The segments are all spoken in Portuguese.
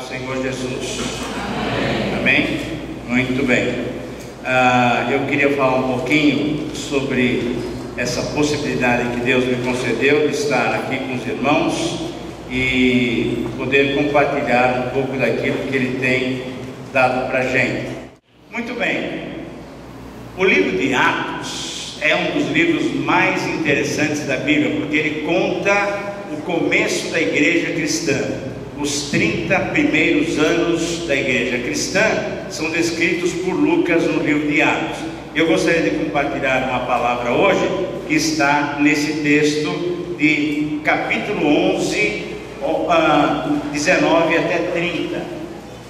do Senhor Jesus. Amém? Muito bem. Eu queria falar um pouquinho sobre essa possibilidade que Deus me concedeu de estar aqui com os irmãos e poder compartilhar um pouco daquilo que Ele tem dado para a gente. Muito bem. O livro de Atos é um dos livros mais interessantes da Bíblia, porque ele conta o começo da igreja cristã. Os 30 primeiros anos da igreja cristã são descritos por Lucas no livro de Atos. Eu gostaria de compartilhar uma palavra hoje que está nesse texto de capítulo 11, 19 até 30.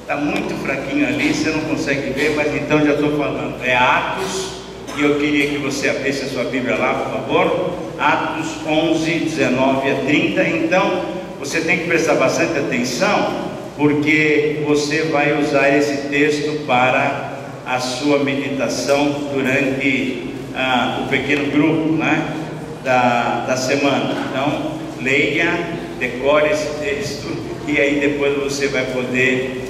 Está muito fraquinho ali, você não consegue ver, mas então já estou falando. É Atos, e eu queria que você abrisse a sua Bíblia lá, por favor. Atos 11, 19 a 30. Então, você tem que prestar bastante atenção, porque você vai usar esse texto para a sua meditação durante o pequeno grupo, né, da semana. Então, leia, decore esse texto, e aí depois você vai poder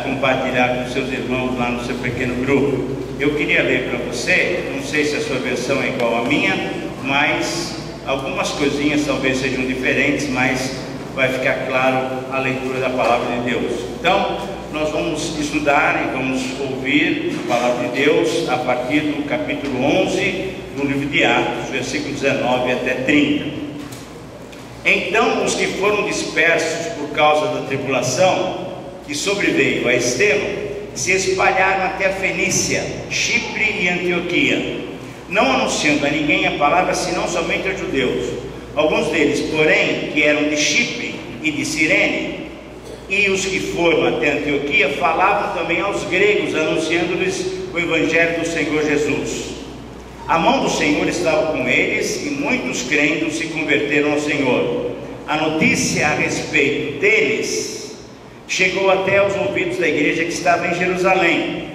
compartilhar com seus irmãos lá no seu pequeno grupo. Eu queria ler para você, não sei se a sua versão é igual à minha, mas algumas coisinhas talvez sejam diferentes, mas vai ficar claro a leitura da palavra de Deus. Então, nós vamos estudar e vamos ouvir a palavra de Deus a partir do capítulo 11 do livro de Atos, versículo 19 até 30. Então, os que foram dispersos por causa da tribulação que sobreveio a Estevão, se espalharam até a Fenícia, Chipre e Antioquia, não anunciando a ninguém a palavra, senão somente aos judeus. Alguns deles, porém, que eram de Chipre e de Cirene, e os que foram até Antioquia, falavam também aos gregos, anunciando-lhes o Evangelho do Senhor Jesus. A mão do Senhor estava com eles, e muitos crendo se converteram ao Senhor. A notícia a respeito deles chegou até aos ouvidos da igreja que estava em Jerusalém,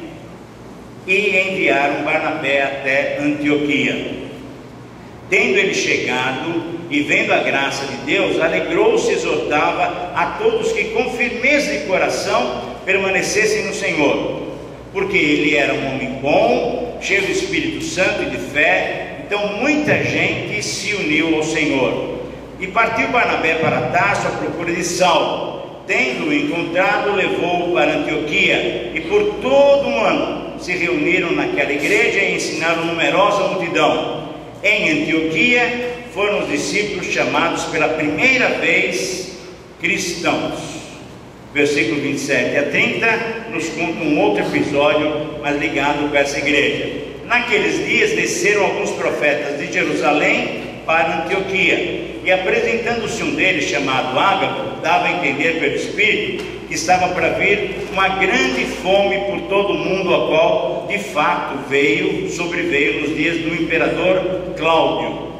e enviaram Barnabé até Antioquia. Tendo ele chegado e vendo a graça de Deus, alegrou-se e exortava a todos que com firmeza de coração permanecessem no Senhor, porque ele era um homem bom, cheio do Espírito Santo e de fé. Então muita gente se uniu ao Senhor. E partiu Barnabé para Tarso à procura de Saulo. Tendo-o encontrado, levou-o para Antioquia, e por todo um ano se reuniram naquela igreja e ensinaram numerosa multidão. Em Antioquia foram os discípulos chamados pela primeira vez cristãos. Versículo 27 a 30 nos conta um outro episódio, mas ligado com essa igreja. Naqueles dias desceram alguns profetas de Jerusalém para Antioquia, e apresentando-se um deles, chamado Ágabo, dava a entender pelo Espírito que estava para vir uma grande fome por todo o mundo, a qual de fato sobreveio nos dias do imperador Cláudio.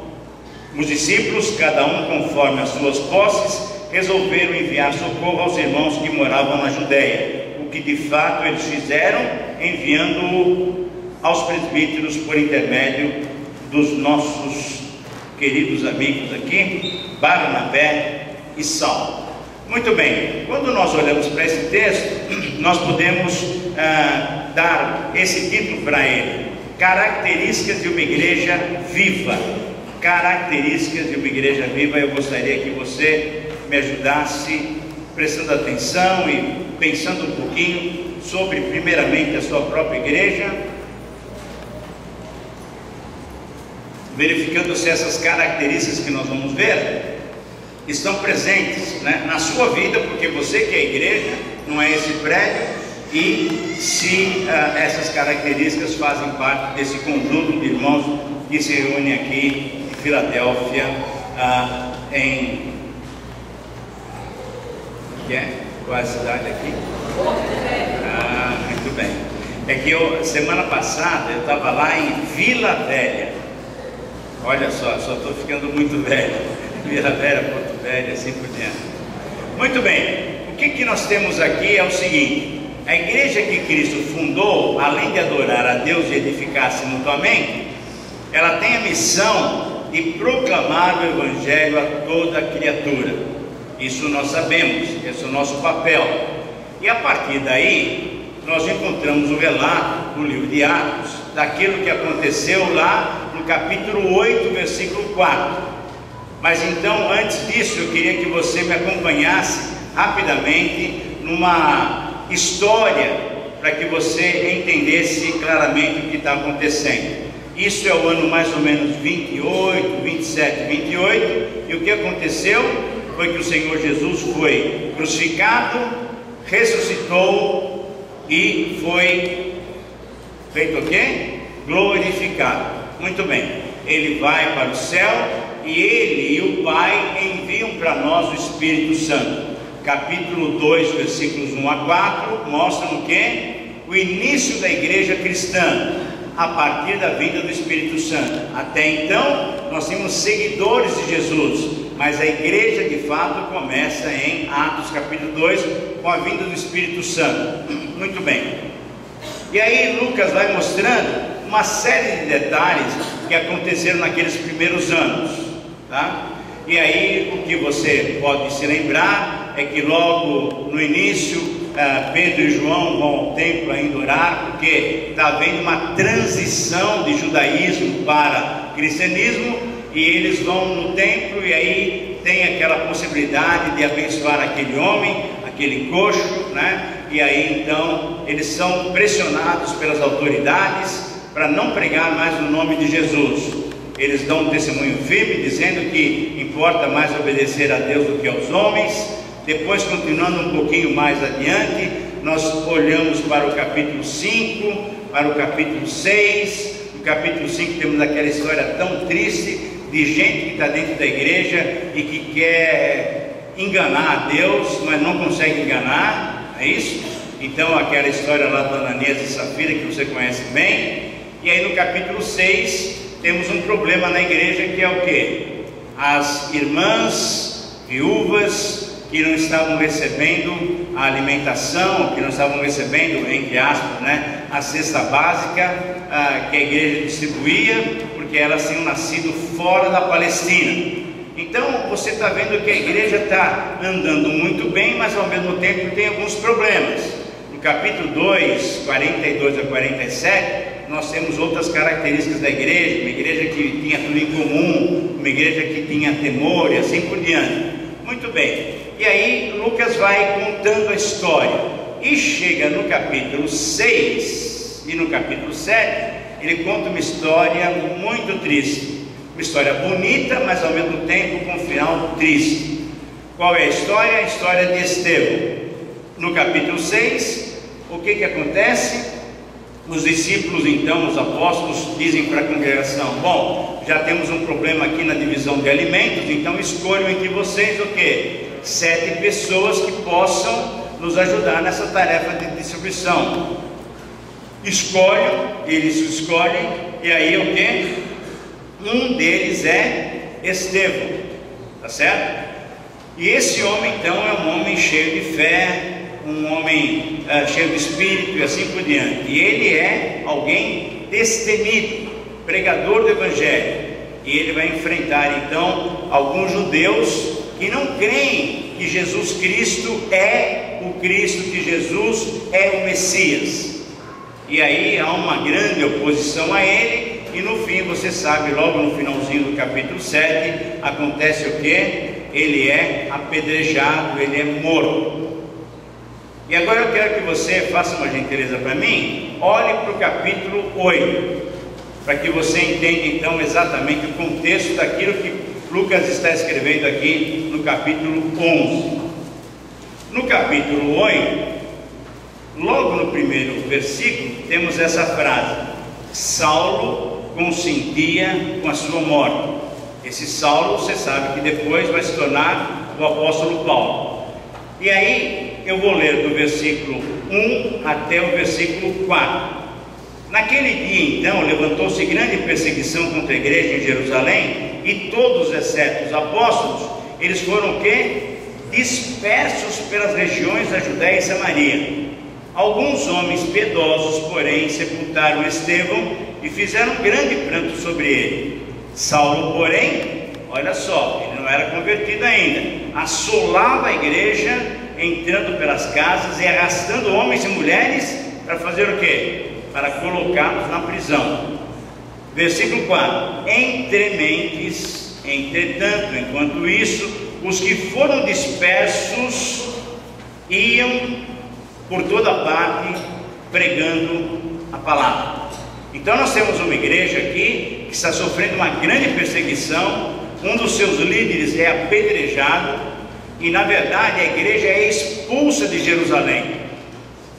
Os discípulos, cada um conforme as suas posses, resolveram enviar socorro aos irmãos que moravam na Judéia, o que de fato eles fizeram, enviando-o aos presbíteros por intermédio dos nossos queridos amigos aqui, Barnabé e Saulo. Muito bem, quando nós olhamos para esse texto, nós podemos dar esse título para ele: Características de uma igreja viva. Características de uma igreja viva. Eu gostaria que você me ajudasse prestando atenção e pensando um pouquinho sobre, primeiramente, a sua própria igreja, verificando se essas características que nós vamos ver estão presentes, né, na sua vida, porque você que é a igreja, não é esse prédio, e se essas características fazem parte desse conjunto de irmãos que se reúne aqui em Filadélfia, qual é a cidade aqui? Muito bem. É que semana passada eu estava lá em Vila Velha. Olha só estou ficando muito velho. Vila Velha, Porto Velho, assim por diante. Muito bem, o que nós temos aqui é o seguinte: a igreja que Cristo fundou, além de adorar a Deus e edificar-se mutuamente, ela tem a missão de proclamar o Evangelho a toda criatura. Isso nós sabemos, esse é o nosso papel. E a partir daí, nós encontramos o relato no livro de Atos, daquilo que aconteceu lá no capítulo 8, versículo 4. Mas então, antes disso, eu queria que você me acompanhasse rapidamente numa história, para que você entendesse claramente o que está acontecendo. Isso é o ano mais ou menos 28, 27, 28, e o que aconteceu foi que o Senhor Jesus foi crucificado, ressuscitou e foi feito o quê? Glorificado. Muito bem, ele vai para o céu e ele e o Pai enviam para nós o Espírito Santo. Capítulo 2, versículos 1 a 4 mostram o quê? O início da igreja cristã, a partir da vinda do Espírito Santo. Até então, nós tínhamos seguidores de Jesus, mas a igreja de fato começa em Atos capítulo 2, com a vinda do Espírito Santo. Muito bem. E aí Lucas vai mostrando uma série de detalhes que aconteceram naqueles primeiros anos, tá? E aí o que você pode se lembrar é que logo no início Pedro e João vão ao templo ainda orar, porque está havendo uma transição de judaísmo para cristianismo, e eles vão no templo, e aí tem aquela possibilidade de abençoar aquele homem, aquele coxo, né? E aí então eles são pressionados pelas autoridades para não pregar mais no nome de Jesus. Eles dão um testemunho firme, dizendo que importa mais obedecer a Deus do que aos homens. Depois, continuando um pouquinho mais adiante, nós olhamos para o capítulo 5, para o capítulo 6. No capítulo 5 temos aquela história tão triste de gente que está dentro da igreja e que quer enganar a Deus, mas não consegue enganar, é isso? Então aquela história lá do Ananias e Safira, que você conhece bem. E aí no capítulo 6 temos um problema na igreja, que é o quê? As irmãs viúvas que não estavam recebendo a alimentação, que não estavam recebendo, entre aspas, né, a cesta básica que a igreja distribuía, porque elas tinham nascido fora da Palestina. Então você está vendo que a igreja está andando muito bem, mas ao mesmo tempo tem alguns problemas. No capítulo 2, 42 a 47, nós temos outras características da igreja, uma igreja que tinha tudo em comum, uma igreja que tinha temor e assim por diante. Muito bem. E aí Lucas vai contando a história, e chega no capítulo 6 e no capítulo 7, ele conta uma história muito triste, uma história bonita, mas ao mesmo tempo com um final triste. Qual é a história? A história de Estevão. No capítulo 6, o que acontece? Os discípulos, então, os apóstolos, dizem para a congregação: bom, já temos um problema aqui na divisão de alimentos, então escolham entre vocês o quê? 7 pessoas que possam nos ajudar nessa tarefa de distribuição. Eles escolhem, e aí o quê? Um deles é Estevão, tá certo? E esse homem então é um homem cheio de fé, um homem cheio de espírito e assim por diante. E ele é alguém destemido, pregador do evangelho, e ele vai enfrentar então alguns judeus que não creem que Jesus Cristo é o Cristo, que Jesus é o Messias. E aí há uma grande oposição a ele, e no fim, você sabe, logo no finalzinho do capítulo 7, acontece o quê? Ele é apedrejado, ele é morto. E agora eu quero que você faça uma gentileza para mim, olhe para o capítulo 8, para que você entenda então exatamente o contexto daquilo que Lucas está escrevendo aqui no capítulo 11. No capítulo 8, logo no primeiro versículo, temos essa frase: Saulo consentia com a sua morte. Esse Saulo, você sabe que depois vai se tornar o apóstolo Paulo. E aí eu vou ler do versículo 1 até o versículo 4. Naquele dia então levantou-se grande perseguição contra a igreja em Jerusalém, e todos, exceto os apóstolos, eles foram o quê? Dispersos pelas regiões da Judéia e Samaria. Alguns homens piedosos, porém, sepultaram Estevão e fizeram grande pranto sobre ele. Saulo, porém, olha só, ele não era convertido ainda, assolava a igreja entrando pelas casas e arrastando homens e mulheres para fazer o quê? Para colocá-los na prisão. Versículo 4: entretanto, enquanto isso, os que foram dispersos iam por toda parte pregando a palavra. Então nós temos uma igreja aqui que está sofrendo uma grande perseguição. Um dos seus líderes é apedrejado e na verdade a igreja é expulsa de Jerusalém.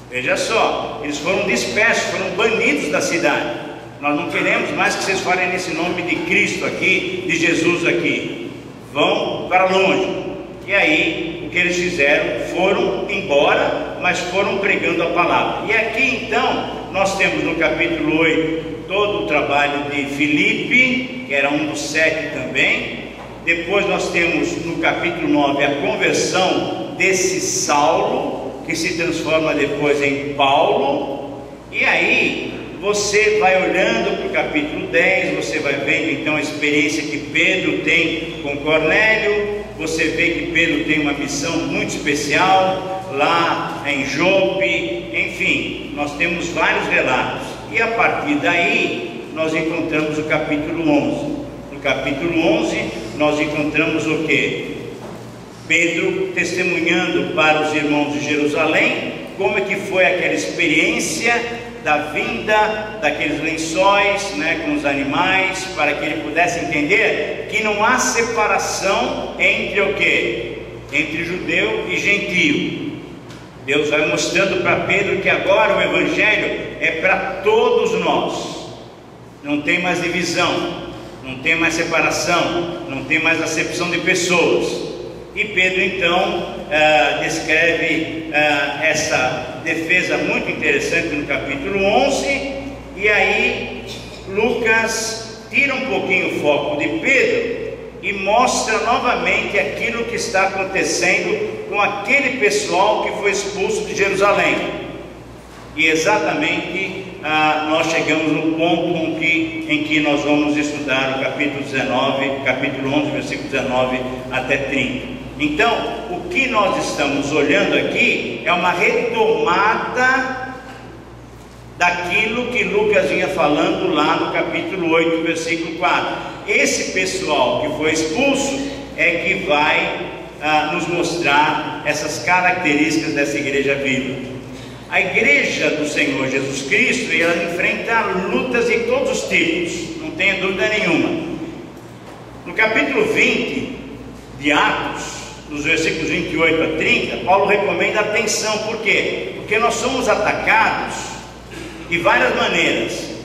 Veja só, eles foram dispersos, foram banidos da cidade. Nós não queremos mais que vocês falem nesse nome de Cristo aqui, de Jesus aqui. Vão para longe. E aí o que eles fizeram? Foram embora, mas foram pregando a palavra. E aqui então nós temos no capítulo 8 todo o trabalho de Filipe, que era um dos 7 também. Depois nós temos no capítulo 9 a conversão desse Saulo, que se transforma depois em Paulo. E aí você vai olhando para o capítulo 10, você vai vendo então a experiência que Pedro tem com Cornélio. Você vê que Pedro tem uma missão muito especial lá em Jope. Enfim, nós temos vários relatos. E a partir daí nós encontramos o capítulo 11. No capítulo 11 nós encontramos o que? Pedro testemunhando para os irmãos de Jerusalém como é que foi aquela experiência da vinda daqueles lençóis, com os animais, para que ele pudesse entender que não há separação entre o que? Entre judeu e gentio. Deus vai mostrando para Pedro que agora o Evangelho é para todos nós. Não tem mais divisão, não tem mais separação, não tem mais acepção de pessoas. E Pedro então descreve essa defesa muito interessante no capítulo 11. E aí Lucas tira um pouquinho o foco de Pedro e mostra novamente aquilo que está acontecendo com aquele pessoal que foi expulso de Jerusalém. E exatamente nós chegamos no ponto em que nós vamos estudar o capítulo 11, versículo 19 até 30. Então, o que nós estamos olhando aqui é uma retomada daquilo que Lucas vinha falando lá no capítulo 8, versículo 4. Esse pessoal que foi expulso é que vai nos mostrar essas características dessa igreja viva. A igreja do Senhor Jesus Cristo, ela enfrenta lutas de todos os tipos, não tenha dúvida nenhuma. No capítulo 20 de Atos, nos versículos 28 a 30, Paulo recomenda atenção. Por quê? Porque nós somos atacados de várias maneiras.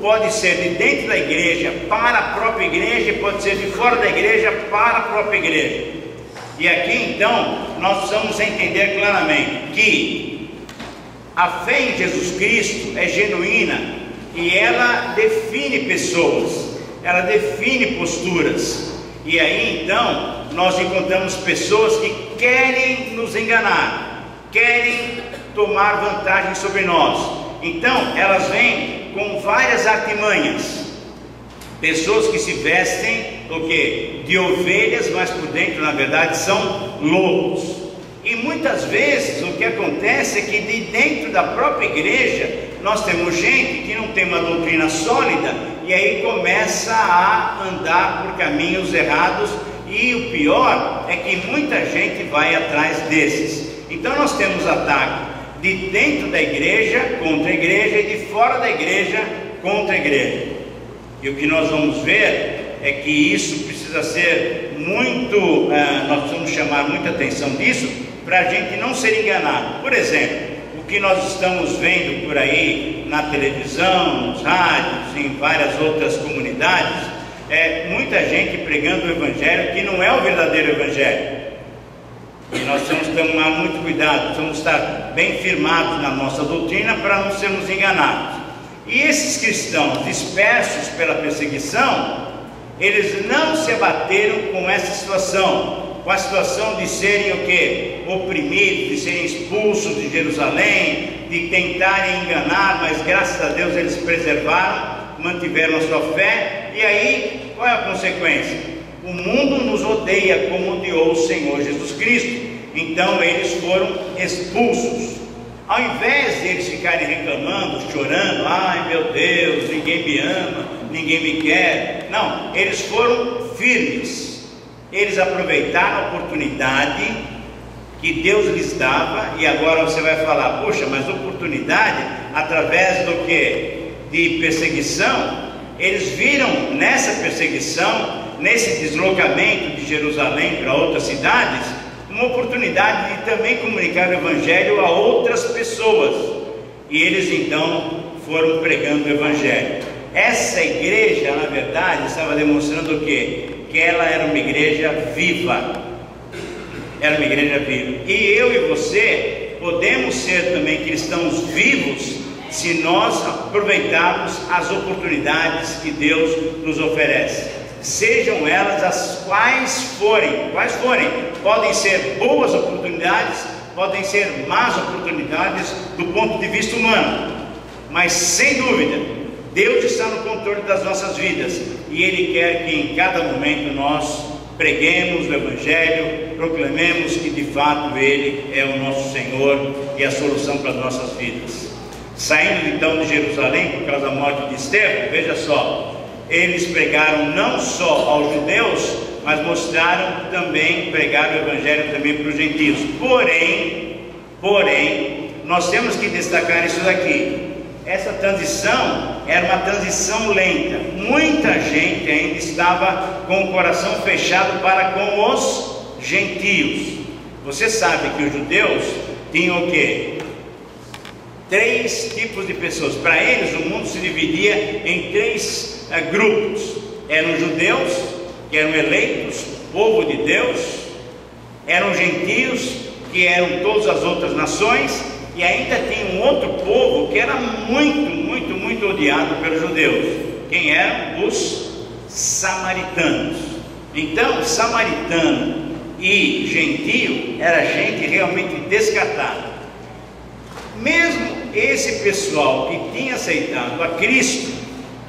Pode ser de dentro da igreja para a própria igreja, pode ser de fora da igreja para a própria igreja. E aqui então nós precisamos entender claramente que a fé em Jesus Cristo é genuína e ela define pessoas, ela define posturas. E aí então nós encontramos pessoas que querem nos enganar, querem tomar vantagem sobre nós. Então elas vêm com várias artimanhas. Pessoas que se vestem o quê? De ovelhas, mas por dentro na verdade são lobos. E muitas vezes o que acontece é que de dentro da própria igreja nós temos gente que não tem uma doutrina sólida e aí começa a andar por caminhos errados. E o pior é que muita gente vai atrás desses. Então nós temos ataque de dentro da igreja contra a igreja e de fora da igreja contra a igreja. E o que nós vamos ver é que isso precisa ser muito, nós precisamos chamar muita atenção disso para a gente não ser enganado. Por exemplo, o que nós estamos vendo por aí na televisão, nos rádios, em várias outras comunidades, é muita gente pregando o evangelho que não é o verdadeiro evangelho. E nós precisamos tomar muito cuidado, precisamos estar bem firmados na nossa doutrina para não sermos enganados. E esses cristãos dispersos pela perseguição, eles não se abateram com essa situação, com a situação de serem o quê? Oprimidos, de serem expulsos de Jerusalém, de tentarem enganar, mas graças a Deus eles preservaram, mantiveram a sua fé. E aí, qual é a consequência? O mundo nos odeia como odiou o Senhor Jesus Cristo. então eles foram expulsos. Ao invés de eles ficarem reclamando, chorando, ai meu Deus, ninguém me ama, ninguém me quer, não, eles foram firmes. Eles aproveitaram a oportunidade que Deus lhes dava. E agora você vai falar, poxa, mas oportunidade através do que? De perseguição. Eles viram nessa perseguição, nesse deslocamento de Jerusalém para outras cidades, uma oportunidade de também comunicar o Evangelho a outras pessoas. E eles então foram pregando o Evangelho. Essa igreja, na verdade, estava demonstrando o quê? Que ela era uma igreja viva. Era uma igreja viva. E eu e você podemos ser também cristãos vivos se nós aproveitarmos as oportunidades que Deus nos oferece, sejam elas as quais forem, podem ser boas oportunidades, podem ser más oportunidades do ponto de vista humano, mas sem dúvida, Deus está no controle das nossas vidas, e Ele quer que em cada momento nós preguemos o Evangelho, proclamemos que de fato Ele é o nosso Senhor e a solução para as nossas vidas. Saindo então de Jerusalém por causa da morte de Estevão, veja só, eles pregaram não só aos judeus, mas mostraram também, pregaram o Evangelho também para os gentios. Porém, nós temos que destacar isso daqui. Essa transição era uma transição lenta. Muita gente ainda estava com o coração fechado para com os gentios. Você sabe que os judeus tinham o quê? 3 tipos de pessoas. Para eles o mundo se dividia em 3 grupos. Eram os judeus, que eram eleitos, povo de Deus. Eram gentios, que eram todas as outras nações. E ainda tinha um outro povo que era muito odiado pelos judeus. Quem eram? Os samaritanos. Então, samaritano e gentio era gente realmente descartada. Mesmo esse pessoal que tinha aceitado a Cristo,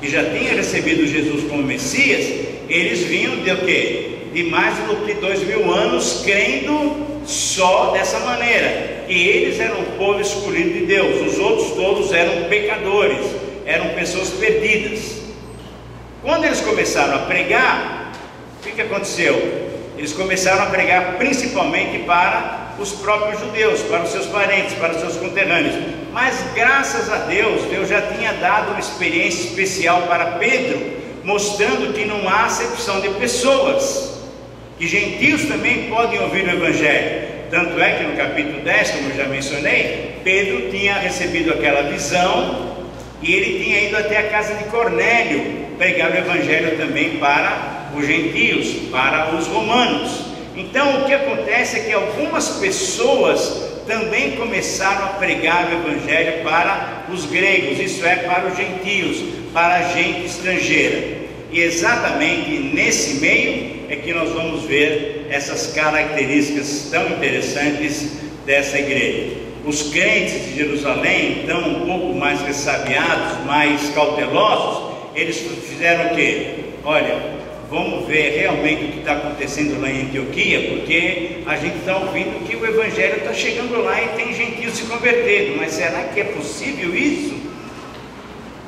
que já tinha recebido Jesus como Messias, eles vinham de o quê? De mais do que 2000 anos crendo só dessa maneira. E eles eram o povo escolhido de Deus, os outros todos eram pecadores, eram pessoas perdidas. Quando eles começaram a pregar, o que aconteceu? Eles começaram a pregar principalmente para os próprios judeus, para os seus parentes, para os seus conterrâneos. Mas graças a Deus, Deus já tinha dado uma experiência especial para Pedro, mostrando que não há acepção de pessoas, que gentios também podem ouvir o Evangelho. Tanto é que no capítulo 10, como eu já mencionei, Pedro tinha recebido aquela visão e ele tinha ido até a casa de Cornélio pregar o Evangelho também para os gentios, para os romanos. Então o que acontece é que algumas pessoas também começaram a pregar o Evangelho para os gregos, isso é, para os gentios, para a gente estrangeira. E exatamente nesse meio é que nós vamos ver essas características tão interessantes dessa igreja. Os crentes de Jerusalém, então um pouco mais ressabiados, mais cautelosos, eles fizeram o quê? Olha, vamos ver realmente o que está acontecendo lá em Antioquia, porque a gente está ouvindo que o Evangelho está chegando lá e tem gentios se convertendo, mas será que é possível isso?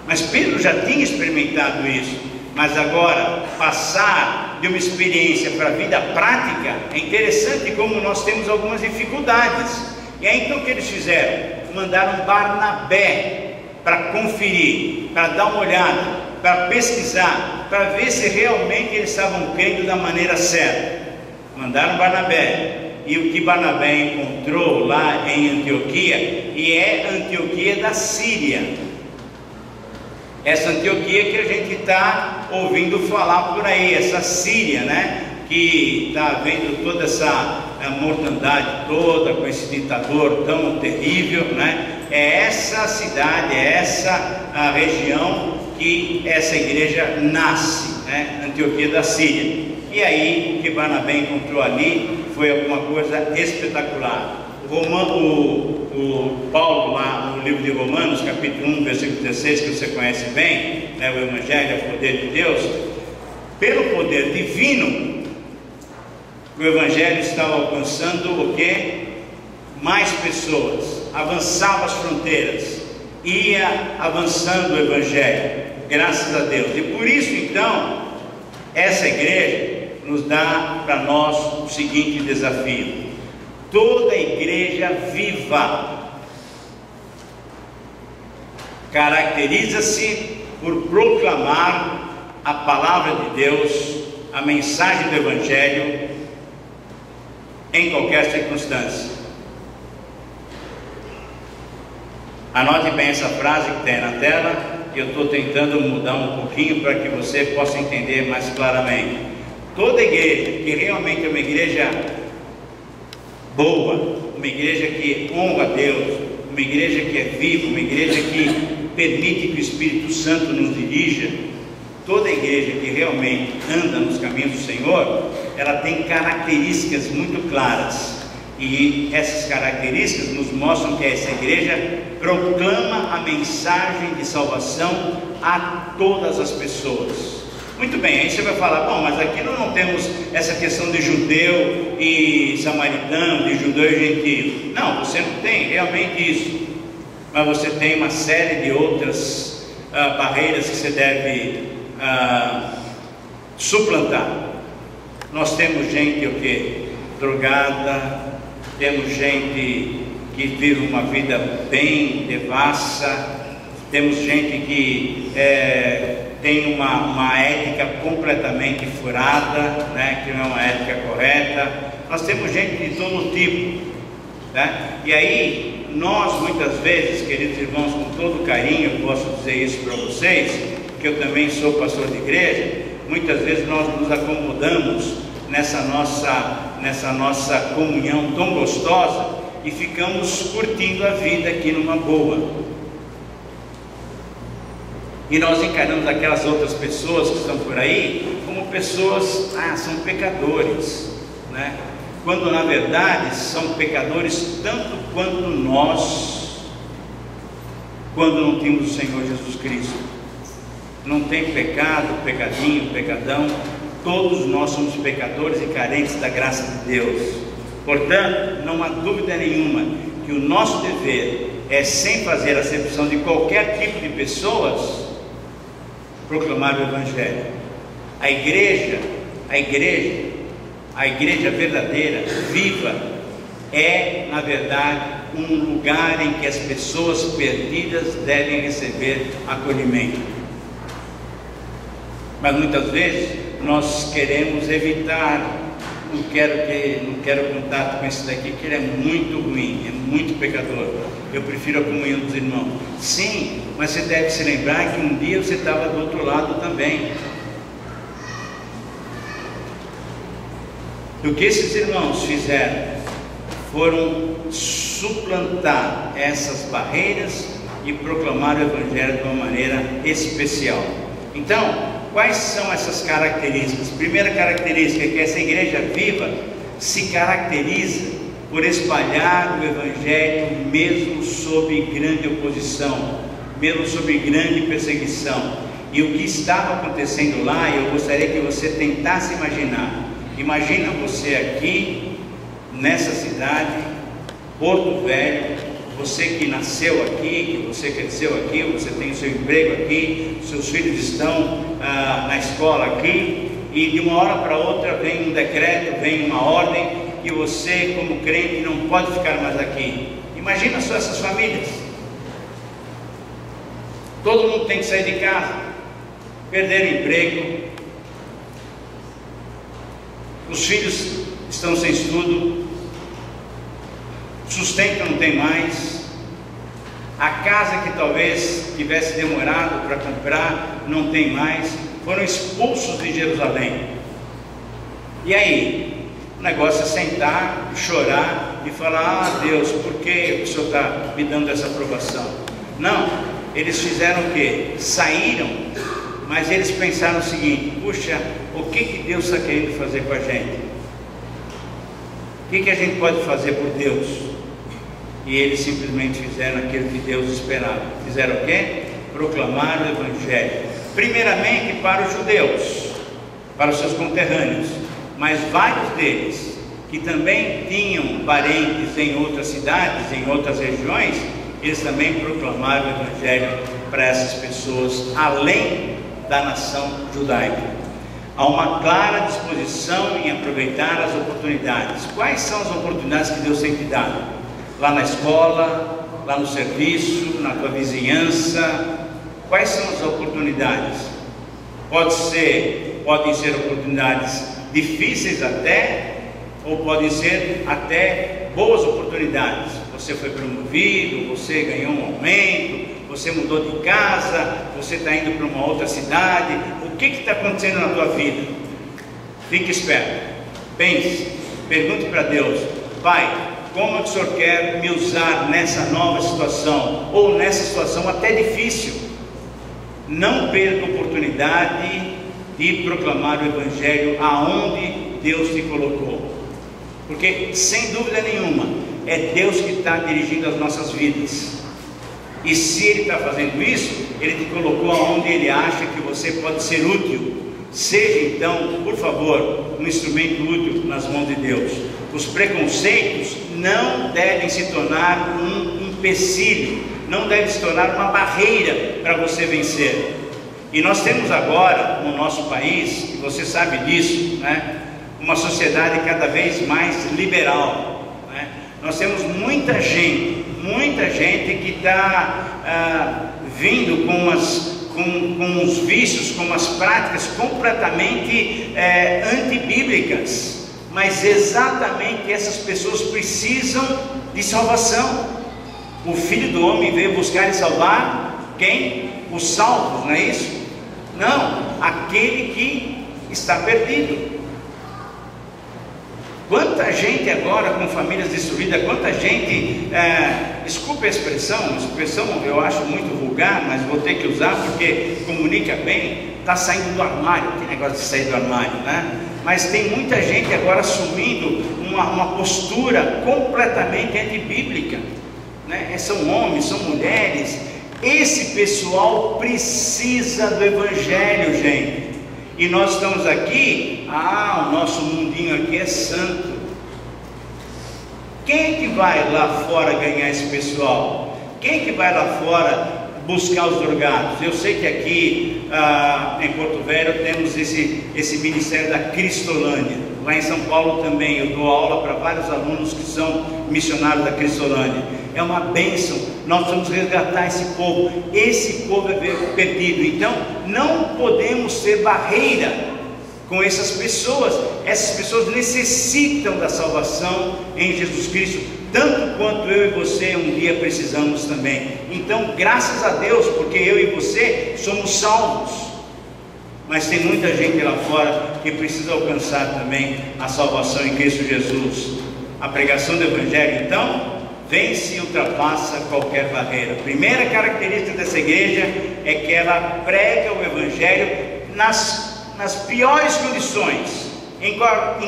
Mas Pedro já tinha experimentado isso. Mas agora, passar de uma experiência para a vida prática, é interessante como nós temos algumas dificuldades. E aí então o que eles fizeram? Mandaram Barnabé para conferir, para dar uma olhada, para pesquisar, para ver se realmente eles estavam crendo da maneira certa. Mandaram Barnabé. E o que Barnabé encontrou lá em Antioquia, e é Antioquia da Síria. Essa Antioquia que a gente está ouvindo falar por aí, essa Síria, né? Que está vendo toda essa mortandade toda, com esse ditador tão terrível, né? É essa cidade, é essa a região que essa igreja nasce, né? Antioquia da Síria. E aí o que Barnabé encontrou ali foi alguma coisa espetacular. O Paulo lá no livro de Romanos, capítulo 1, versículo 16, que você conhece bem, né, o Evangelho é o poder de Deus, pelo poder divino, que o Evangelho estava alcançando o quê? Mais pessoas, avançava as fronteiras, ia avançando o Evangelho, graças a Deus. E por isso então, essa igreja nos dá para nós o seguinte desafio: toda igreja viva caracteriza-se por proclamar a palavra de Deus, a mensagem do Evangelho, em qualquer circunstância. Anote bem essa frase que tem na tela, e eu estou tentando mudar um pouquinho para que você possa entender mais claramente. Toda igreja que realmente é uma igreja boa, uma igreja que honra a Deus, uma igreja que é viva, uma igreja que permite que o Espírito Santo nos dirija, toda igreja que realmente anda nos caminhos do Senhor, ela tem características muito claras, e essas características nos mostram que essa igreja proclama a mensagem de salvação a todas as pessoas. Muito bem, aí você vai falar: bom, mas aqui nós não temos essa questão de judeu e samaritano, de judeu e gentio. Não, você não tem realmente isso, mas você tem uma série de outras barreiras que você deve suplantar. Nós temos gente o quê? Drogada, temos gente que vive uma vida bem devassa, temos gente que tem uma ética completamente furada, né, que não é uma ética correta. Nós temos gente de todo tipo, né? E aí nós muitas vezes, queridos irmãos, com todo carinho eu posso dizer isso para vocês, que eu também sou pastor de igreja, muitas vezes nós nos acomodamos nessa nossa comunhão tão gostosa e ficamos curtindo a vida aqui numa boa. E nós encaramos aquelas outras pessoas que estão por aí como pessoas, são pecadores, né? Quando na verdade são pecadores tanto quanto nós, quando não temos o Senhor Jesus Cristo. Não tem pecado, pecadinho, pecadão, todos nós somos pecadores e carentes da graça de Deus. Portanto, não há dúvida nenhuma que o nosso dever é, sem fazer acepção de qualquer tipo de pessoas, proclamar o Evangelho. A igreja verdadeira, viva, é na verdade um lugar em que as pessoas perdidas devem receber acolhimento. Mas muitas vezes nós queremos evitar, não quero contato com esse daqui, que ele é muito ruim, é muito pecador, eu prefiro a comunhão dos irmãos. Sim, mas você deve se lembrar que um dia você estava do outro lado também. O que esses irmãos fizeram foram suplantar essas barreiras e proclamar o Evangelho de uma maneira especial. Então, quais são essas características? Primeira característica é que essa igreja viva se caracteriza por espalhar o Evangelho mesmo sob grande oposição, mesmo sob grande perseguição. E o que estava acontecendo lá, eu gostaria que você tentasse imaginar. Imagina você aqui, nessa cidade, Porto Velho, você que nasceu aqui, que você cresceu aqui, você tem o seu emprego aqui, seus filhos estão na escola aqui, e de uma hora para outra vem um decreto, vem uma ordem, e você como crente não pode ficar mais aqui. Imagina só essas famílias. Todo mundo tem que sair de casa, perder o emprego, os filhos estão sem estudo, sustento não tem mais, a casa que talvez tivesse demorado para comprar não tem mais, foram expulsos de Jerusalém. E aí, o negócio é sentar, chorar e falar: Deus, por que o Senhor está me dando essa aprovação? Não, eles fizeram o quê? Saíram, mas eles pensaram o seguinte: puxa, o que Deus está querendo fazer com a gente? O que a gente pode fazer por Deus? E eles simplesmente fizeram aquilo que Deus esperava. Fizeram o quê? Proclamar o Evangelho, primeiramente para os judeus, para os seus conterrâneos, mas vários deles que também tinham parentes em outras cidades, em outras regiões, eles também proclamaram o Evangelho para essas pessoas, além da nação judaica. Há uma clara disposição em aproveitar as oportunidades. Quais são as oportunidades que Deus tem te dado? Lá na escola, lá no serviço, na tua vizinhança. Quais são as oportunidades? Podem ser oportunidades difíceis até, ou podem ser até boas oportunidades. Você foi promovido, você ganhou um aumento, você mudou de casa, você está indo para uma outra cidade. O que está acontecendo na tua vida? Fique esperto, pense, pergunte para Deus: Pai, como é que o Senhor quer me usar nessa nova situação, ou nessa situação até difícil? Não perca a oportunidade de proclamar o Evangelho aonde Deus te colocou, porque sem dúvida nenhuma é Deus que está dirigindo as nossas vidas. E se Ele está fazendo isso, Ele te colocou aonde Ele acha que você pode ser útil. Seja então, por favor, um instrumento útil nas mãos de Deus. Os preconceitos não devem se tornar um empecilho, não devem se tornar uma barreira para você vencer. E nós temos agora no nosso país, e você sabe disso, né, uma sociedade cada vez mais liberal, né? Nós temos muita gente que está vindo com os vícios, com as práticas completamente antibíblicas, mas exatamente essas pessoas precisam de salvação. O Filho do Homem veio buscar e salvar quem? Os salvos, não é isso? Não, aquele que está perdido. Quanta gente agora com famílias destruídas, quanta gente, desculpe a expressão eu acho muito vulgar, mas vou ter que usar porque comunica bem, está saindo do armário. Que negócio de sair do armário, né? Mas tem muita gente agora assumindo uma postura completamente antibíblica, né? São homens, são mulheres. Esse pessoal precisa do Evangelho, gente. E nós estamos aqui, o nosso mundinho aqui é santo. Quem que vai lá fora ganhar esse pessoal? Quem que vai lá fora buscar os drogados? Eu sei que aqui em Porto Velho temos esse ministério da Cristolândia. Lá em São Paulo também eu dou aula para vários alunos que são missionários da Cristolândia. É uma bênção. Nós vamos resgatar esse povo. Esse povo é perdido. Então não podemos ser barreira com essas pessoas. Essas pessoas necessitam da salvação em Jesus Cristo, tanto quanto eu e você um dia precisamos também. Então graças a Deus, porque eu e você somos salvos. Mas tem muita gente lá fora que precisa alcançar também a salvação em Cristo Jesus. A pregação do Evangelho então vence e ultrapassa qualquer barreira. A primeira característica dessa igreja é que ela prega o Evangelho nas piores condições, em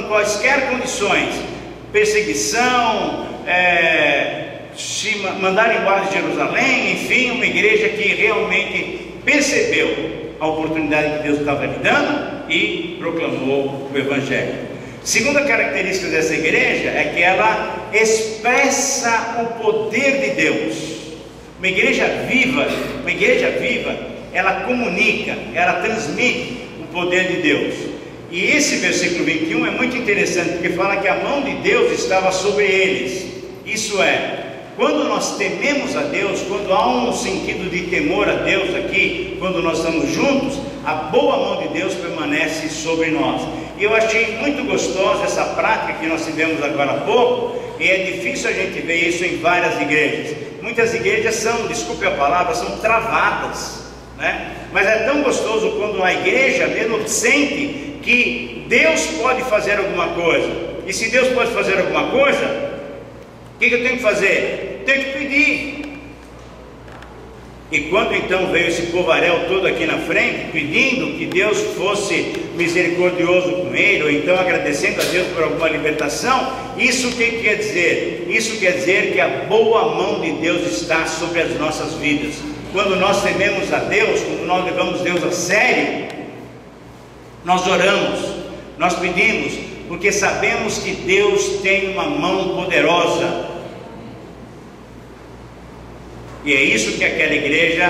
quaisquer condições, perseguição, se mandar embora de Jerusalém, enfim, uma igreja que realmente percebeu a oportunidade que Deus estava lhe dando e proclamou o Evangelho. Segunda característica dessa igreja é que ela expressa o poder de Deus. Uma igreja viva, ela comunica, ela transmite o poder de Deus. E esse versículo 21 é muito interessante, porque fala que a mão de Deus estava sobre eles. Isso é, quando nós tememos a Deus, quando há um sentido de temor a Deus aqui, quando nós estamos juntos, a boa mão de Deus permanece sobre nós. E eu achei muito gostosa essa prática que nós tivemos agora há pouco, e é difícil a gente ver isso em várias igrejas. Muitas igrejas são, desculpe a palavra, são travadas, né? Mas é tão gostoso quando a igreja mesmo sente que Deus pode fazer alguma coisa. E se Deus pode fazer alguma coisa, o que eu tenho que fazer? Tenho que pedir. E quando então veio esse povaréu todo aqui na frente, pedindo que Deus fosse misericordioso com ele, ou então agradecendo a Deus por alguma libertação, isso o que quer dizer? Isso quer dizer que a boa mão de Deus está sobre as nossas vidas. Quando nós tememos a Deus, quando nós levamos Deus a sério, nós oramos, nós pedimos, porque sabemos que Deus tem uma mão poderosa. E é isso que aquela igreja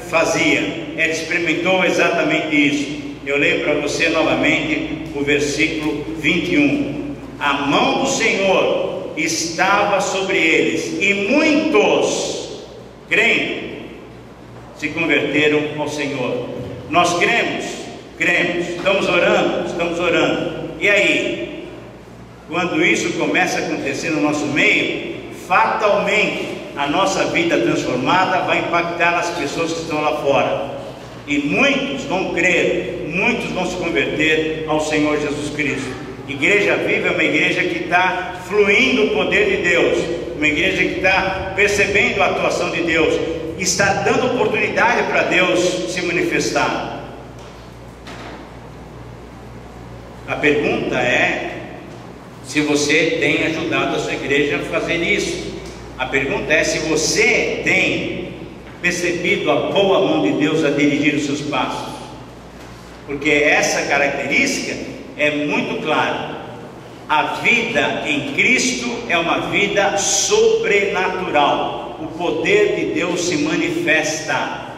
fazia. Ela experimentou exatamente isso. Eu leio para você novamente o versículo 21. A mão do Senhor estava sobre eles, e muitos, crendo, se converteram ao Senhor. Nós cremos, estamos orando. E aí, quando isso começa a acontecer no nosso meio, fatalmente a nossa vida transformada vai impactar as pessoas que estão lá fora. E muitos vão crer, muitos vão se converter ao Senhor Jesus Cristo. Igreja Viva é uma igreja que está fluindo o poder de Deus, uma igreja que está percebendo a atuação de Deus, está dando oportunidade para Deus se manifestar. A pergunta é se você tem ajudado a sua igreja a fazer isso. A pergunta é se você tem percebido a boa mão de Deus a dirigir os seus passos, porque essa característica é muito clara. A vida em Cristo é uma vida sobrenatural. O poder de Deus se manifesta.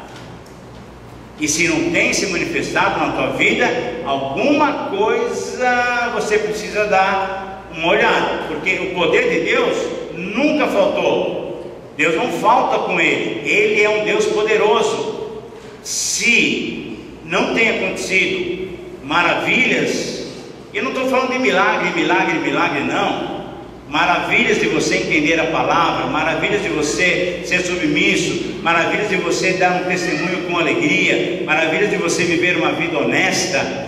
E se não tem se manifestado na tua vida, alguma coisa você precisa dar uma olhada, porque o poder de Deus nunca faltou. Deus não falta com ele. Ele é um Deus poderoso. Se não tem acontecido maravilhas, eu não estou falando de milagre não. Maravilhas de você entender a palavra, maravilhas de você ser submisso, maravilhas de você dar um testemunho com alegria, maravilhas de você viver uma vida honesta.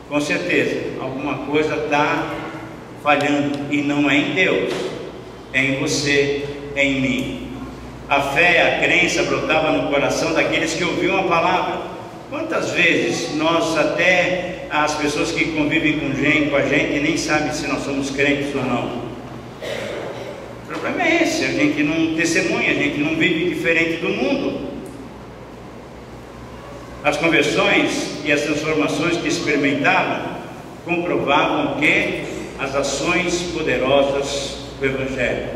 Com certeza, alguma coisa está falhando, e não é em Deus, é em você, é em mim. A fé, a crença brotava no coração daqueles que ouviam a palavra. Quantas vezes nós, até as pessoas que convivem com a gente nem sabem se nós somos crentes ou não. O problema é esse, a gente não testemunha, a gente não vive diferente do mundo. As conversões e as transformações que experimentavam comprovavam que as ações poderosas do Evangelho.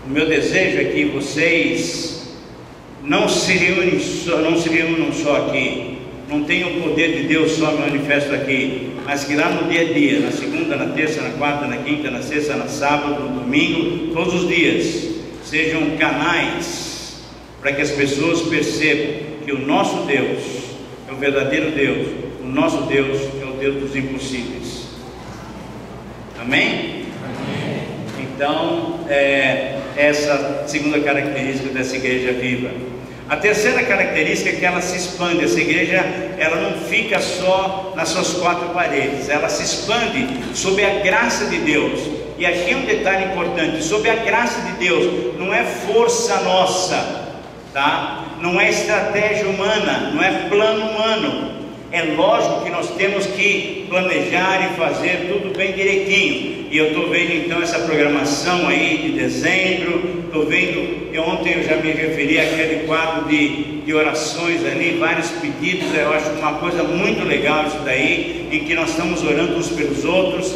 O meu desejo é que vocês não se reúnam só aqui, não tenham o poder de Deus só manifesto aqui, mas que lá no dia a dia, na segunda, na terça, na quarta, na quinta, na sexta, na sábado, no domingo, todos os dias, sejam canais para que as pessoas percebam que o nosso Deus é o verdadeiro Deus, o nosso Deus é o Deus dos impossíveis. Amém? Amém. Então, essa segunda característica dessa igreja viva. A terceira característica é que ela se expande. Essa igreja, ela não fica só nas suas quatro paredes, ela se expande sob a graça de Deus. E aqui é um detalhe importante: sob a graça de Deus, não é força nossa, tá? Não é estratégia humana, não é plano humano. É lógico que nós temos que planejar e fazer tudo bem direitinho. E eu estou vendo então essa programação aí de dezembro. Estou vendo que ontem eu já me referi àquele quadro de orações ali, vários pedidos. Eu acho uma coisa muito legal isso daí, em que nós estamos orando uns pelos outros.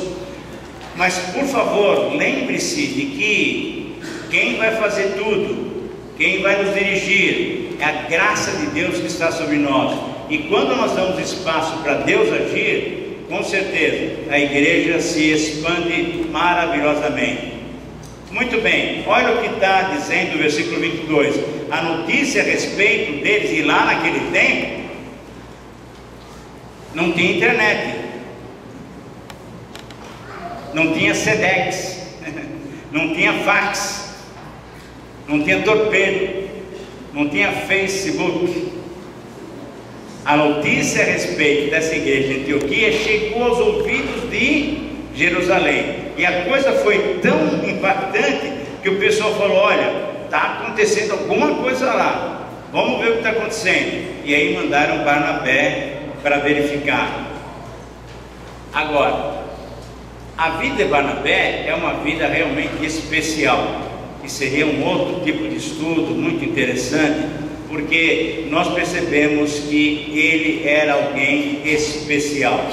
Mas por favor, lembre-se de que quem vai fazer tudo, quem vai nos dirigir, é a graça de Deus que está sobre nós. E quando nós damos espaço para Deus agir, com certeza a igreja se expande maravilhosamente. Muito bem, olha o que está dizendo o versículo 22. A notícia a respeito deles, e lá naquele tempo não tinha internet, não tinha Sedex, não tinha fax, não tinha torpedo, não tinha Facebook. A notícia a respeito dessa igreja de Antioquia chegou aos ouvidos de Jerusalém, e a coisa foi tão impactante que o pessoal falou: olha, está acontecendo alguma coisa lá, vamos ver o que está acontecendo. E aí mandaram Barnabé para verificar. Agora, a vida de Barnabé é uma vida realmente especial, e seria um outro tipo de estudo muito interessante, porque nós percebemos que ele era alguém especial.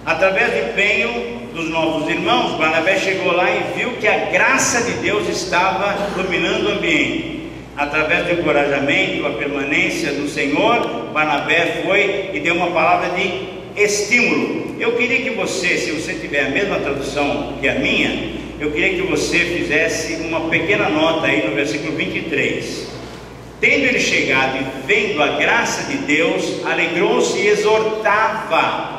Através do empenho dos novos irmãos, Barnabé chegou lá e viu que a graça de Deus estava dominando o ambiente. Através do encorajamento, a permanência do Senhor, Barnabé foi e deu uma palavra de estímulo. Eu queria que você, se você tiver a mesma tradução que a minha, eu queria que você fizesse uma pequena nota aí no versículo 23. Tendo ele chegado e vendo a graça de Deus, alegrou-se e exortava.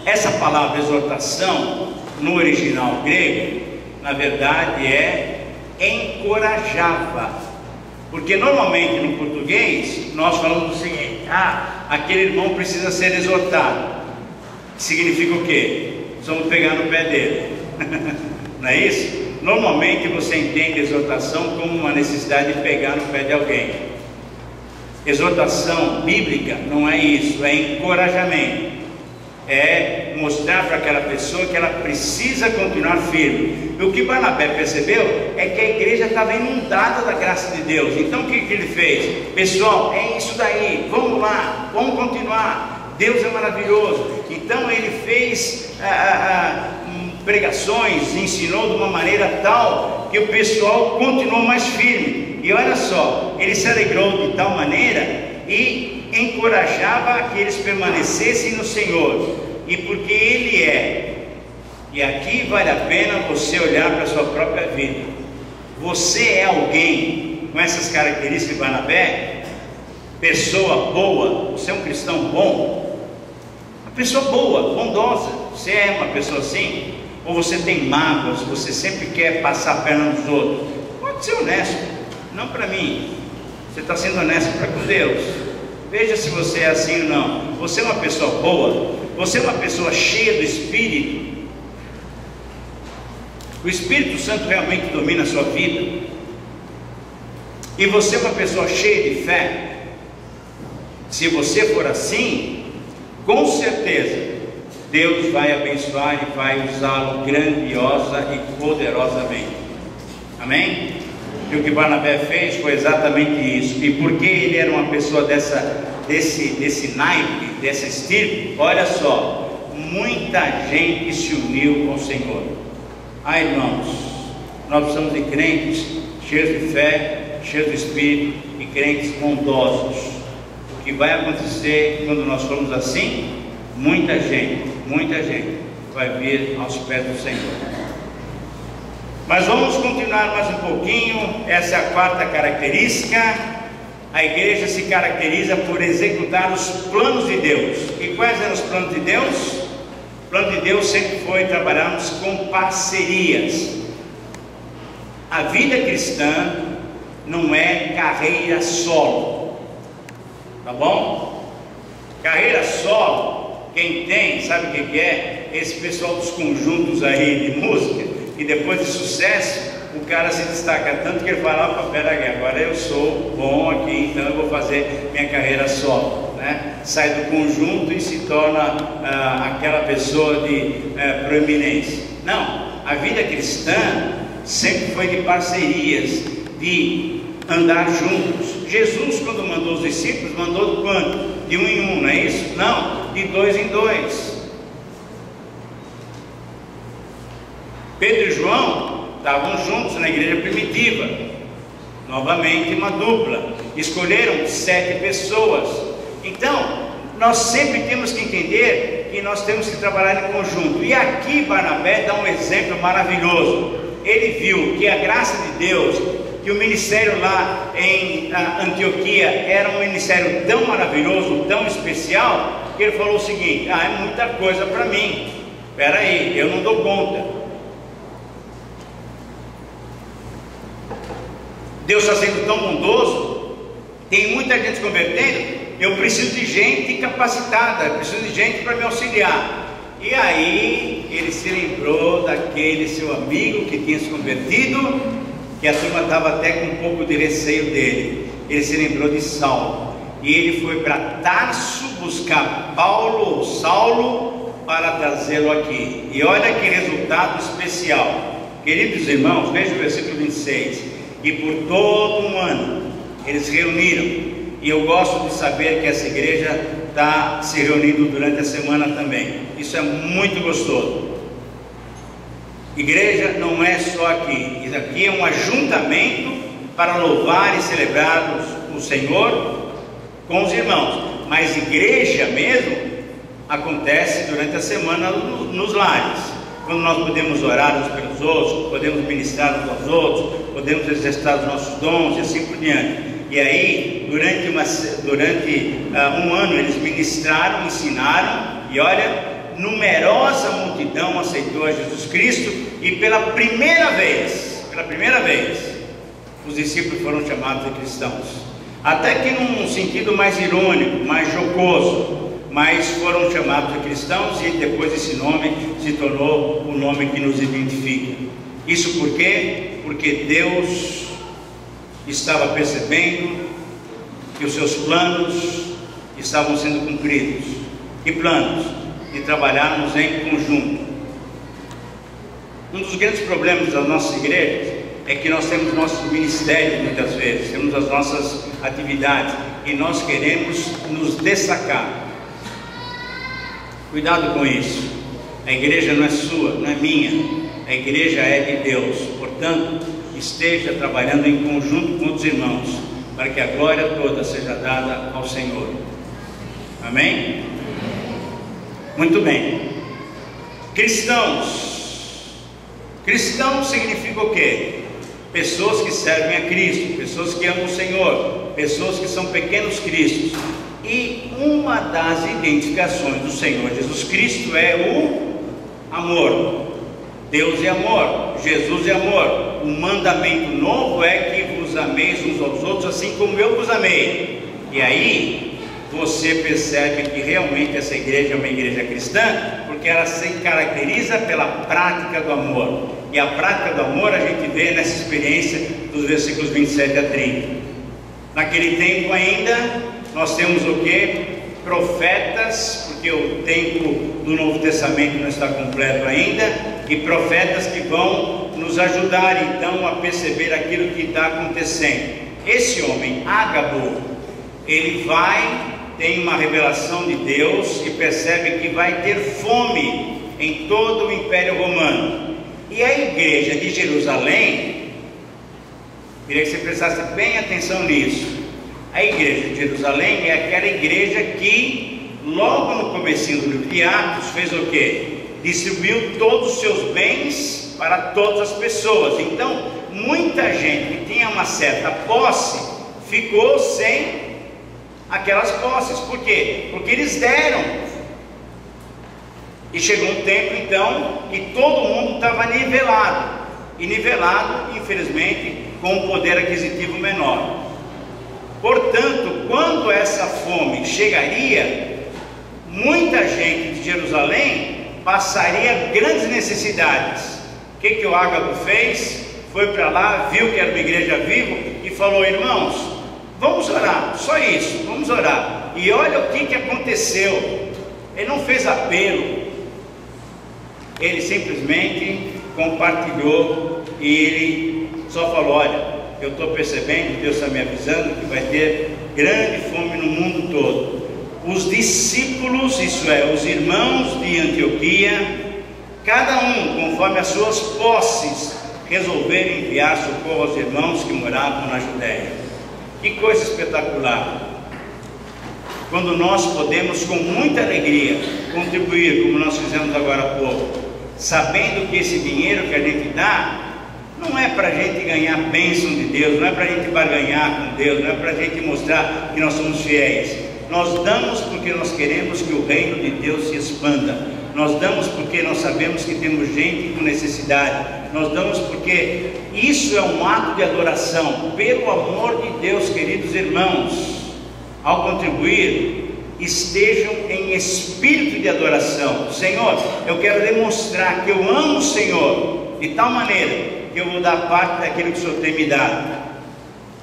Essa palavra exortação, no original grego, na verdade encorajava. Porque normalmente no português, nós falamos o seguinte: aquele irmão precisa ser exortado. Significa o quê? Vamos pegar no pé dele. Não é isso? Normalmente você entende exortação como uma necessidade de pegar no pé de alguém. Exortação bíblica não é isso, é encorajamento. É mostrar para aquela pessoa que ela precisa continuar firme. E o que Barnabé percebeu é que a igreja estava inundada da graça de Deus. Então o que ele fez? Pessoal, é isso daí, vamos lá, vamos continuar. Deus é maravilhoso. Então ele fez pregações, ensinou de uma maneira tal que o pessoal continuou mais firme. E olha só, ele se alegrou de tal maneira e encorajava que eles permanecessem no Senhor. E porque Ele é, e aqui vale a pena você olhar para a sua própria vida. Você é alguém com essas características de Barnabé? Pessoa boa, você é um cristão bom? Uma pessoa boa, bondosa, você é uma pessoa assim? Ou você tem mágoas, você sempre quer passar a perna nos outros? Pode ser honesto, não para mim. Você está sendo honesto para com Deus. Veja se você é assim ou não. Você é uma pessoa boa? Você é uma pessoa cheia do Espírito? O Espírito Santo realmente domina a sua vida? E você é uma pessoa cheia de fé? Se você for assim, com certeza Deus vai abençoar e vai usá-lo grandiosa e poderosamente. Amém? E o que Barnabé fez foi exatamente isso. E porque ele era uma pessoa desse naipe, dessa estirpe, olha só, muita gente se uniu com o Senhor. Irmãos, nós precisamos de crentes cheios de fé, cheios do Espírito e crentes bondosos. O que vai acontecer quando nós formos assim? Muita gente vai vir aos pés do Senhor. Mas vamos continuar mais um pouquinho. Essa é a quarta característica. A igreja se caracteriza por executar os planos de Deus. E quais eram os planos de Deus? O plano de Deus sempre foi trabalharmos com parcerias. A vida cristã não é carreira solo, tá bom? Carreira solo, quem tem, sabe o que é? Esse pessoal dos conjuntos aí de música. E depois de sucesso, o cara se destaca tanto que ele fala: peraí, agora eu sou bom aqui, então eu vou fazer minha carreira solo, né? Sai do conjunto e se torna aquela pessoa de proeminência. Não, a vida cristã sempre foi de parcerias, de andar juntos. Jesus, quando mandou os discípulos, mandou de quanto? De um em um, não é isso? Não, de dois em dois. Pedro e João estavam juntos na igreja primitiva, novamente uma dupla, escolheram 7 pessoas. Então, nós sempre temos que entender que nós temos que trabalhar em conjunto. E aqui Barnabé dá um exemplo maravilhoso. Ele viu que a graça de Deus, que o ministério lá em Antioquia era um ministério tão maravilhoso, tão especial, que ele falou o seguinte: é muita coisa para mim, espera aí, eu não dou conta. Deus está sendo tão bondoso, tem muita gente se convertendo, eu preciso de gente capacitada, eu preciso de gente para me auxiliar. E aí ele se lembrou daquele seu amigo que tinha se convertido, que a turma estava até com um pouco de receio dele. Ele se lembrou de Saulo, e ele foi para Tarso buscar Saulo, para trazê-lo aqui. E olha que resultado especial, queridos irmãos. Veja o versículo 26. E por todo um ano eles se reuniram. E eu gosto de saber que essa igreja está se reunindo durante a semana também. Isso é muito gostoso. Igreja não é só aqui. Isso aqui é um ajuntamento para louvar e celebrar o Senhor com os irmãos. Mas igreja mesmo acontece durante a semana nos lares, quando nós podemos orar uns pelos outros, podemos ministrar uns aos outros, podemos exercitar os nossos dons e assim por diante. E aí, durante um ano eles ministraram, ensinaram, e olha, numerosa multidão aceitou a Jesus Cristo, e pela primeira vez, os discípulos foram chamados de cristãos. Até que num sentido mais irônico, mais jocoso, mas foram chamados de cristãos, e depois esse nome se tornou o nome que nos identifica. Isso por quê? Porque Deus estava percebendo que os seus planos estavam sendo cumpridos. Que planos? De trabalharmos em conjunto. Um dos grandes problemas das nossas igrejas é que nós temos nossos ministérios muitas vezes, temos as nossas atividades, e nós queremos nos destacar. Cuidado com isso. A igreja não é sua, não é minha, a igreja é de Deus. Portanto, esteja trabalhando em conjunto com os irmãos, para que a glória toda seja dada ao Senhor. Amém? Muito bem. Cristãos. Cristão significa o quê? Pessoas que servem a Cristo, pessoas que amam o Senhor, pessoas que são pequenos cristos. E uma das identificações do Senhor Jesus Cristo é o amor. Deus é amor, Jesus é amor. O mandamento novo é que vos ameis uns aos outros, assim como eu vos amei. E aí você percebe que realmente essa igreja é uma igreja cristã, porque ela se caracteriza pela prática do amor. E a prática do amor a gente vê nessa experiência dos versículos 27 a 30. Naquele tempo ainda, nós temos o que? Profetas, porque o tempo do Novo Testamento não está completo ainda, e profetas que vão nos ajudar então a perceber aquilo que está acontecendo. Esse homem, Ágabo, ele tem uma revelação de Deus e percebe que vai ter fome em todo o Império Romano. E a igreja de Jerusalém, queria que você prestasse bem atenção nisso. A igreja de Jerusalém é aquela igreja que logo no comecinho do livro de Atos fez o quê? Distribuiu todos os seus bens para todas as pessoas. Então muita gente que tinha uma certa posse ficou sem aquelas posses. Por quê? Porque eles deram. E chegou um tempo então que todo mundo estava nivelado, e nivelado infelizmente com um poder aquisitivo menor. Portanto, quando essa fome chegaria, muita gente de Jerusalém passaria grandes necessidades. O que o Ágabo fez? Foi para lá, viu que era uma igreja viva e falou: irmãos, vamos orar, só isso, vamos orar. E olha o que aconteceu. Ele não fez apelo, ele simplesmente compartilhou, e ele só falou: olha, eu estou percebendo, Deus está me avisando que vai ter grande fome no mundo todo. Os discípulos, isso é, os irmãos de Antioquia, cada um conforme as suas posses, resolveram enviar socorro aos irmãos que moravam na Judéia. Que coisa espetacular! Quando nós podemos com muita alegria contribuir, como nós fizemos agora há pouco, sabendo que esse dinheiro que a gente dá não é para a gente ganhar bênção de Deus, não é para a gente barganhar com Deus, não é para a gente mostrar que nós somos fiéis. Nós damos porque nós queremos que o reino de Deus se expanda. Nós damos porque nós sabemos que temos gente com necessidade. Nós damos porque isso é um ato de adoração. Pelo amor de Deus, queridos irmãos, ao contribuir, estejam em espírito de adoração. Senhor, eu quero demonstrar que eu amo o Senhor de tal maneira que eu vou dar parte daquilo que o Senhor tem me dado,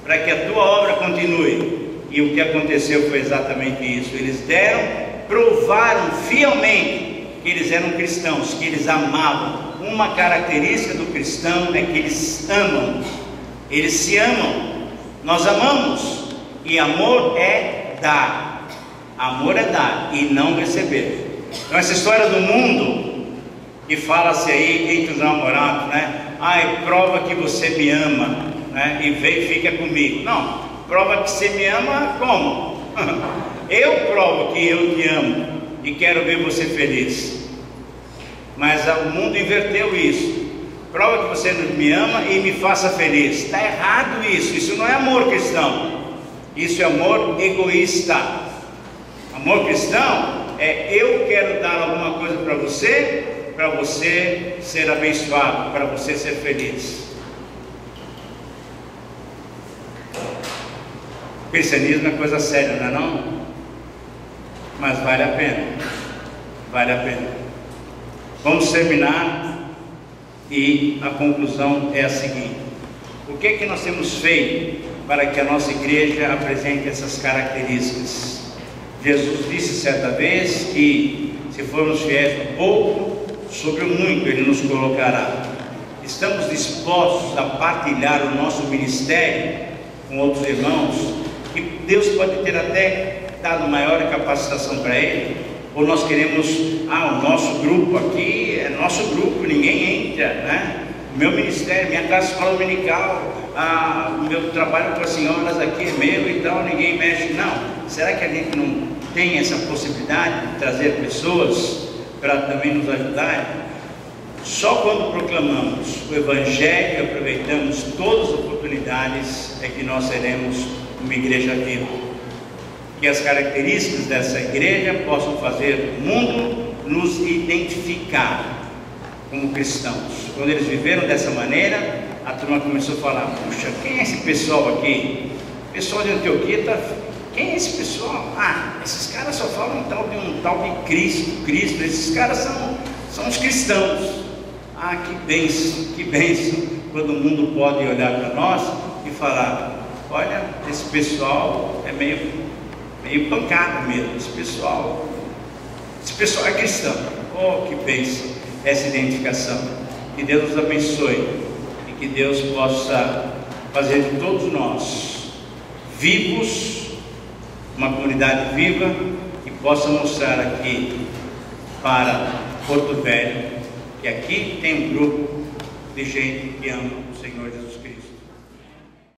para que a tua obra continue. E o que aconteceu foi exatamente isso. Eles deram, provaram fielmente que eles eram cristãos, que eles amavam. Uma característica do cristão é que eles amam, eles se amam. Nós amamos, e amor é dar. Amor é dar e não receber. Então essa história do mundo que fala-se aí entre os namorados, né? Ai, prova que você me ama, né? E vem e fica comigo. Não, prova que você me ama como? Eu provo que eu te amo e quero ver você feliz. Mas o mundo inverteu isso. Prova que você me ama e me faça feliz. Está errado isso. Isso não é amor cristão. Isso é amor egoísta. Amor cristão é eu quero dar alguma coisa para você ser abençoado, para você ser feliz. O cristianismo é coisa séria, não é não? Mas vale a pena. Vale a pena. Vamos terminar. E a conclusão é a seguinte: o que é que nós temos feito para que a nossa igreja apresente essas características? Jesus disse certa vez que se formos fiéis no pouco, sobre o muito Ele nos colocará. Estamos dispostos a partilhar o nosso ministério com outros irmãos, que Deus pode ter até dado maior capacitação para ele? Ou nós queremos, o nosso grupo aqui é nosso grupo, ninguém entra, né? O meu ministério, minha casa escola dominical, o meu trabalho com as senhoras aqui é meu e tal, ninguém mexe. Não, será que a gente não tem essa possibilidade de trazer pessoas para também nos ajudar? Só quando proclamamos o Evangelho e aproveitamos todas as oportunidades é que nós seremos uma igreja viva. Que as características dessa igreja possam fazer o mundo nos identificar como cristãos. Quando eles viveram dessa maneira, a turma começou a falar: puxa, quem é esse pessoal aqui? O pessoal de Antioquia quem é esse pessoal? Esses caras só falam um tal de Cristo, esses caras são os cristãos. Que bênção, quando o mundo pode olhar para nós e falar: olha, esse pessoal é meio pancada mesmo, esse pessoal é cristão. Oh, que bênção essa identificação. Que Deus nos abençoe e que Deus possa fazer de todos nós vivos, uma comunidade viva, e possa mostrar aqui para Porto Velho que aqui tem um grupo de gente que ama